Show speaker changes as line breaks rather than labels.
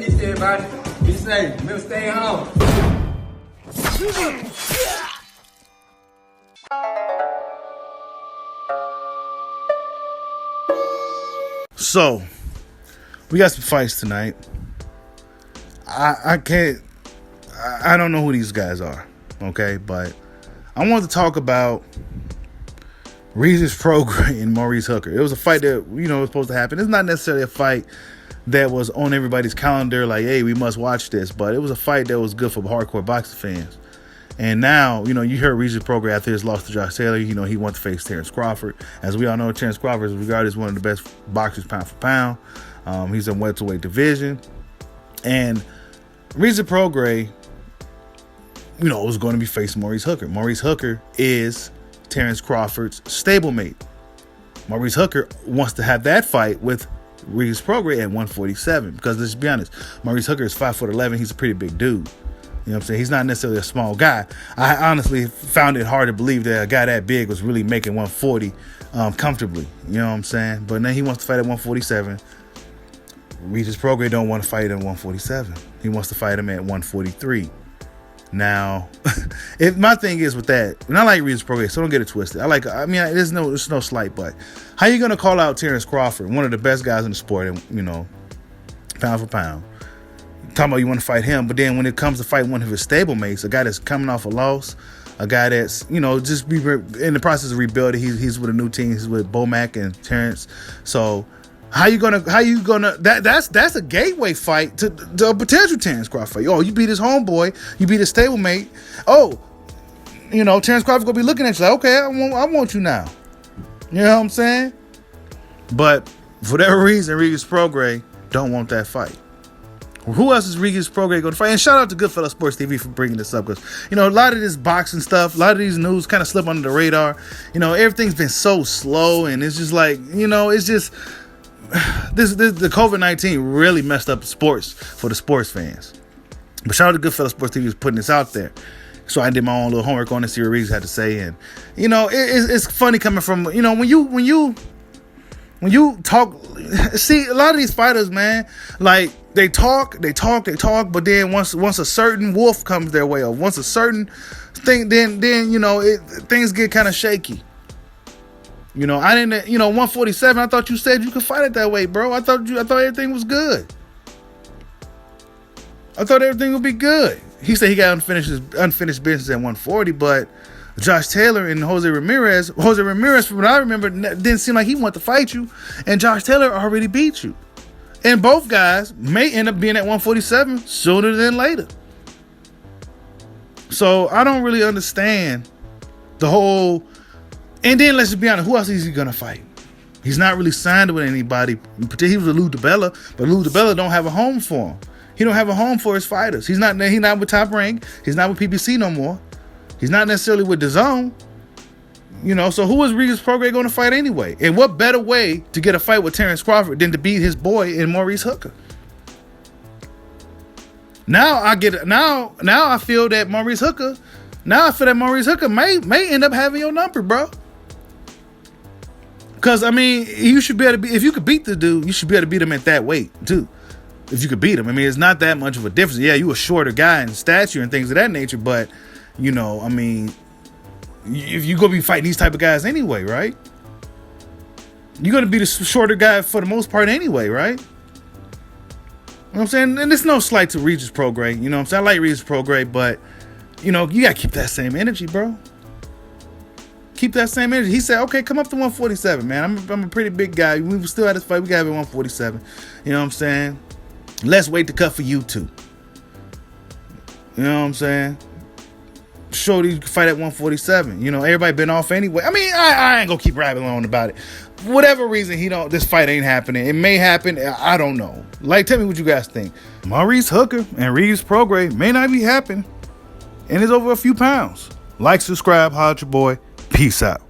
Peace, everybody. Be safe. Remember, stay home.
So, we got some fights tonight. I don't know who these guys are, okay? But I wanted to talk about Regis Prograis and Maurice Hooker. It was a fight that, was supposed to happen. It's not necessarily a fight that was on everybody's calendar, like, hey, we must watch this. But it was a fight that was good for hardcore boxing fans. And now, you heard Regis Prograis after his loss to Josh Taylor, he wanted to face Terence Crawford. As we all know, Terence Crawford is regarded as one of the best boxers pound for pound. He's in welterweight division. And Regis Prograis, was going to be facing Maurice Hooker. Maurice Hooker is Terence Crawford's stablemate. Maurice Hooker wants to have that fight with Regis Prograis at 147 because, let's be honest, Maurice Hooker is 5'11". He's a pretty big dude. You know what I'm saying? He's not necessarily a small guy. I honestly found it hard to believe that a guy that big was really making 140 comfortably. You know what I'm saying? But now he wants to fight at 147. Regis Prograis don't want to fight at 147. He wants to fight him at 143. Now, my thing is with that, and I like Regis Prograis, so don't get it twisted. There's no slight, but how you gonna call out Terence Crawford, one of the best guys in the sport, and pound for pound? Talking about you want to fight him, but then when it comes to fight one of his stablemates, a guy that's coming off a loss, a guy that's just be in the process of rebuilding. He's with a new team. He's with Bomac and Terence. So how you gonna that's a gateway fight to a potential Terence Crawford fight. Oh, you beat his homeboy, you beat his stablemate. Oh, Terence Crawford gonna be looking at you like, okay, I want you now. You know what I'm saying? But for whatever reason, Regis Prograis don't want that fight. Who else is Regis Prograis going to fight? And shout out to Goodfellas Sports TV for bringing this up because, a lot of this boxing stuff, a lot of these news kind of slip under the radar. Everything's been so slow and it's just like, it's just, the COVID-19 really messed up sports for the sports fans. But shout out to Goodfellas Sports TV for putting this out there. So I did my own little homework on to see what Regis had to say. And, it's funny coming from, when you talk, see, a lot of these fighters, man, like, they talk, but then once a certain wolf comes their way, or once a certain thing, then things get kind of shaky. I didn't, 147. I thought you said you could fight it that way, bro. I thought everything was good. I thought everything would be good. He said he got unfinished business at 140, but Josh Taylor and Jose Ramirez, from what I remember, didn't seem like he wanted to fight you, and Josh Taylor already beat you. And both guys may end up being at 147 sooner than later. So I don't really understand the whole. And then let's just be honest, who else is he gonna fight? He's not really signed with anybody. He was with Lou DiBella, but Lou DiBella don't have a home for him. He don't have a home for his fighters. He's not with Top Rank. He's not with PBC no more. He's not necessarily with DAZN. So who is Regis Prograis going to fight anyway? And what better way to get a fight with Terence Crawford than to beat his boy in Maurice Hooker? Now I feel that Maurice Hooker may end up having your number, bro. Because you should be able to if you could beat the dude, you should be able to beat him at that weight too. If you could beat him, it's not that much of a difference. Yeah, you a shorter guy in stature and things of that nature, but if you're going to be fighting these type of guys anyway, right? You're going to be the shorter guy for the most part anyway, right? You know what I'm saying? And there's no slight to Regis Prograis. You know what I'm saying? I like Regis Prograis, but, you got to keep that same energy, bro. Keep that same energy. He said, okay, come up to 147, man. I'm a pretty big guy. We still had this fight. We got to be 147. You know what I'm saying? Let's wait to cut for you two. You know what I'm saying? Show you can fight at 147. Everybody been off anyway. I ain't gonna keep rapping on about it. For whatever reason, this fight ain't happening. It may happen. I don't know. Tell me what you guys think. Maurice Hooker and Regis Prograis may not be happening, and it's over a few pounds. Like, subscribe, holla at your boy. Peace out.